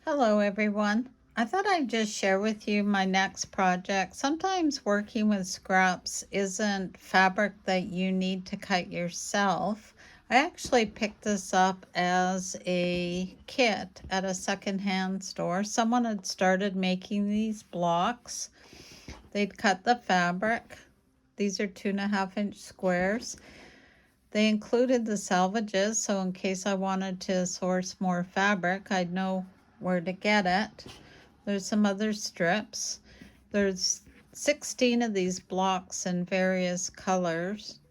Hello everyone. I thought I'd just share with you my next project. Sometimes working with scraps isn't fabric that you need to cut yourself. I actually picked this up as a kit at a secondhand store. Someone had started making these blocks. They'd cut the fabric. These are 2.5 inch squares. They included the salvages, so in case I wanted to source more fabric, I'd know where to get it. There's some other strips. There's 16 of these blocks in various colors.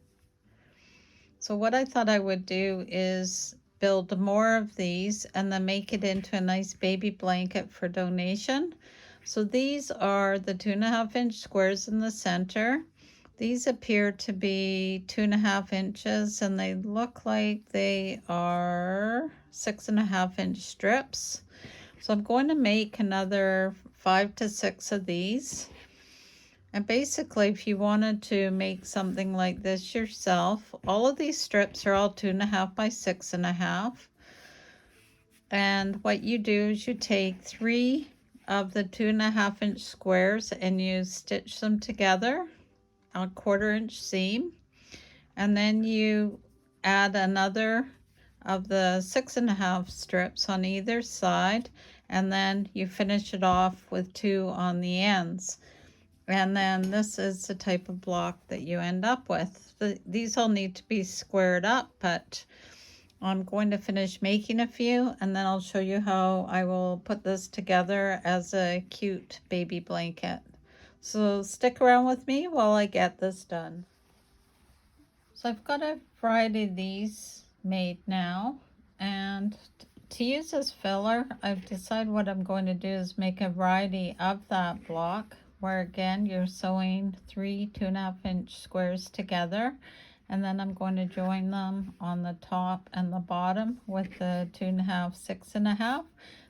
So what I thought I would do is build more of these and then make it into a nice baby blanket for donation. So these are the 2.5 inch squares in the center. These appear to be 2.5 inches and they look like they are 6.5 inch strips. So I'm going to make another 5 to 6 of these. And basically, if you wanted to make something like this yourself, all of these strips are all 2.5 by 6.5. And what you do is you take 3 of the 2.5 inch squares and you stitch them together on a 1/4 inch seam, and then you add another of the 6.5 strips on either side, and then you finish it off with 2 on the ends. And then this is the type of block that you end up with. These all need to be squared up, but I'm going to finish making a few and then I'll show you how I will put this together as a cute baby blanket. So stick around with me while I get this done. So I've got a variety of these made now, and to use as filler, I've decided what I'm going to do is make a variety of that block, where again you're sewing 3 2.5 inch squares together, and then I'm going to join them on the top and the bottom with the 2.5 6.5.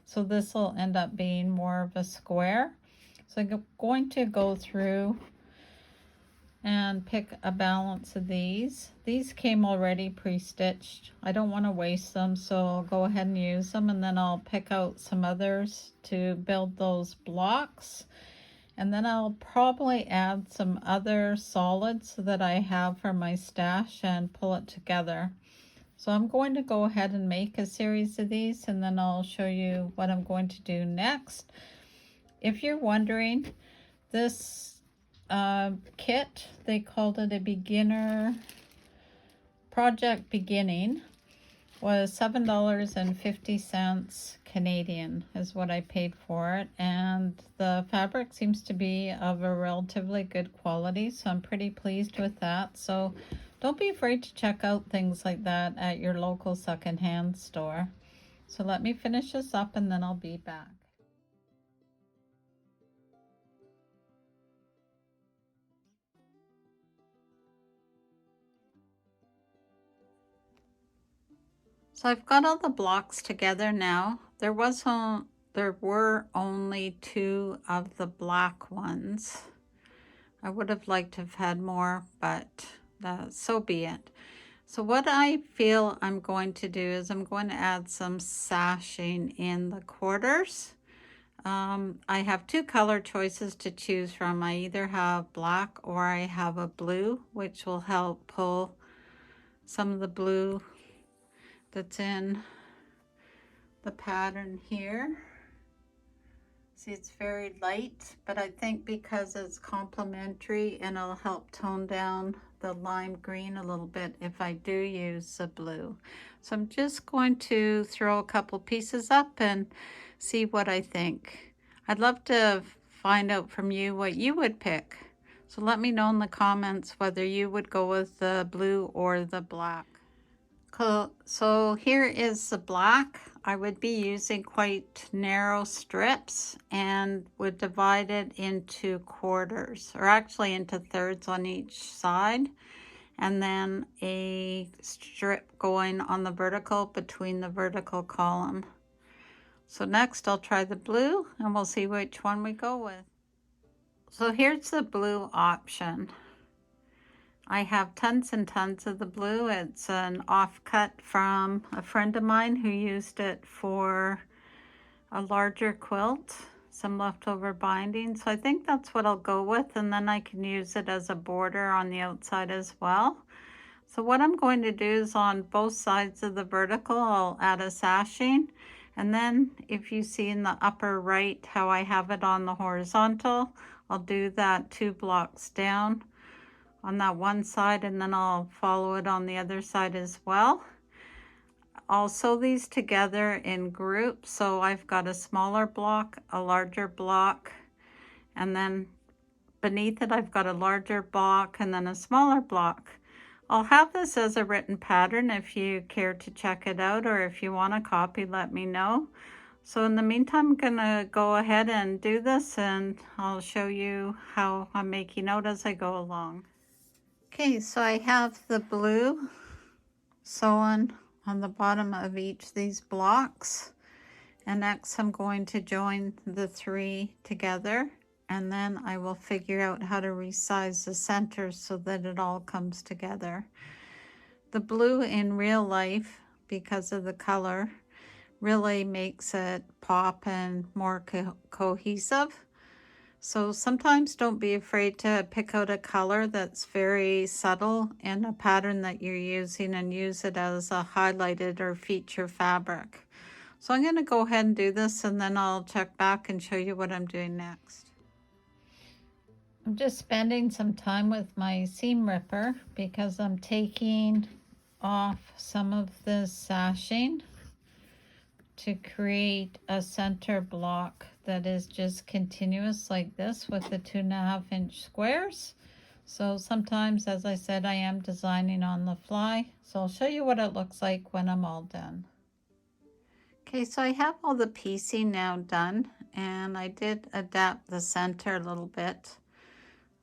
So this will end up being more of a square. So I'm going to go through and pick a balance of these. These came already pre-stitched. I don't want to waste them, so I'll go ahead and use them, and then I'll pick out some others to build those blocks. And then I'll probably add some other solids that I have for my stash and pull it together. So I'm going to go ahead and make a series of these, and then I'll show you what I'm going to do next. If you're wondering, this kit, they called it a beginner project beginning, was $7.50 Canadian is what I paid for it, and the fabric seems to be of a relatively good quality, so I'm pretty pleased with that. So don't be afraid to check out things like that at your local secondhand store. So let me finish this up and then I'll be back. So I've got all the blocks together now. There were only 2 of the black ones. I would have liked to have had more, but so be it. So what I feel I'm going to do is I'm going to add some sashing in the quarters. I have 2 color choices to choose from. I either have black or I have a blue, which will help pull some of the blue that's in the pattern here. See, it's very light, but I think because it's complementary and it'll help tone down the lime green a little bit if I do use the blue. So I'm just going to throw a couple pieces up and see what I think. I'd love to find out from you what you would pick. So let me know in the comments whether you would go with the blue or the black. Cool. So here is the black. I would be using quite narrow strips and would divide it into quarters, or actually into thirds on each side, and then a strip going on the vertical between the vertical column. So next I'll try the blue and we'll see which one we go with. So here's the blue option. I have tons and tons of the blue. It's an offcut from a friend of mine who used it for a larger quilt, some leftover binding. So I think that's what I'll go with, and then I can use it as a border on the outside as well. So what I'm going to do is on both sides of the vertical, I'll add a sashing. And then if you see in the upper right how I have it on the horizontal, I'll do that 2 blocks down on that one side, and then I'll follow it on the other side as well. I'll sew these together in groups. So I've got a smaller block, a larger block, and then beneath it I've got a larger block and then a smaller block. I'll have this as a written pattern if you care to check it out, or if you want a copy, let me know. So in the meantime, I'm gonna go ahead and do this, and I'll show you how I'm making out as I go along. Okay, so I have the blue sewn on the bottom of each of these blocks, and next I'm going to join the 3 together, and then I will figure out how to resize the center so that it all comes together. The blue in real life, because of the color, really makes it pop and more cohesive. So sometimes don't be afraid to pick out a color that's very subtle in a pattern that you're using and use it as a highlighted or feature fabric. So I'm going to go ahead and do this, and then I'll check back and show you what I'm doing next. I'm just spending some time with my seam ripper because I'm taking off some of the sashing to create a center block that is just continuous like this with the 2.5-inch squares. So sometimes, as I said, I am designing on the fly. So I'll show you what it looks like when I'm all done. Okay, so I have all the piecing now done, and I did adapt the center a little bit.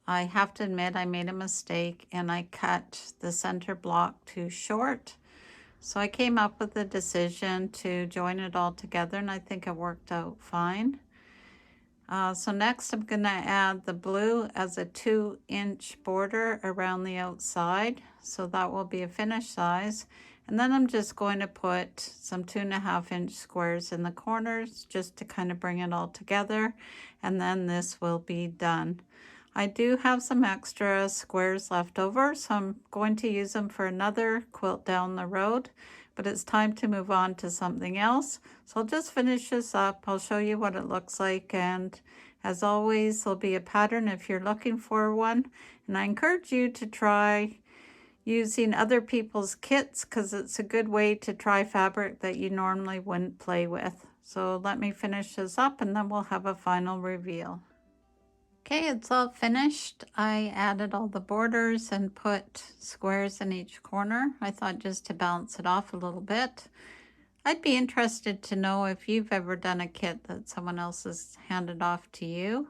I have to admit I made a mistake and I cut the center block too short. So I came up with the decision to join it all together, and I think it worked out fine. So next I'm going to add the blue as a 2-inch border around the outside. So that will be a finished size. And then I'm just going to put some 2.5-inch squares in the corners just to kind of bring it all together. And then this will be done. I do have some extra squares left over, so I'm going to use them for another quilt down the road, but it's time to move on to something else. So I'll just finish this up. I'll show you what it looks like, and as always, there'll be a pattern if you're looking for one. And I encourage you to try using other people's kits because it's a good way to try fabric that you normally wouldn't play with. So let me finish this up and then we'll have a final reveal. Okay, it's all finished. I added all the borders and put squares in each corner. I thought just to balance it off a little bit. I'd be interested to know if you've ever done a kit that someone else has handed off to you.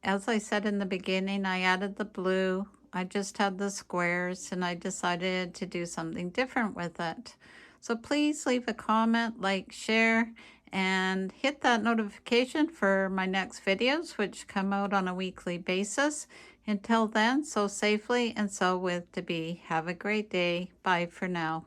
As I said in the beginning, I added the blue. I just had the squares, and I decided to do something different with it. So please leave a comment, like, share, and hit that notification for my next videos, which come out on a weekly basis. Until then, sew safely and sew with Debee. Have a great day. Bye for now.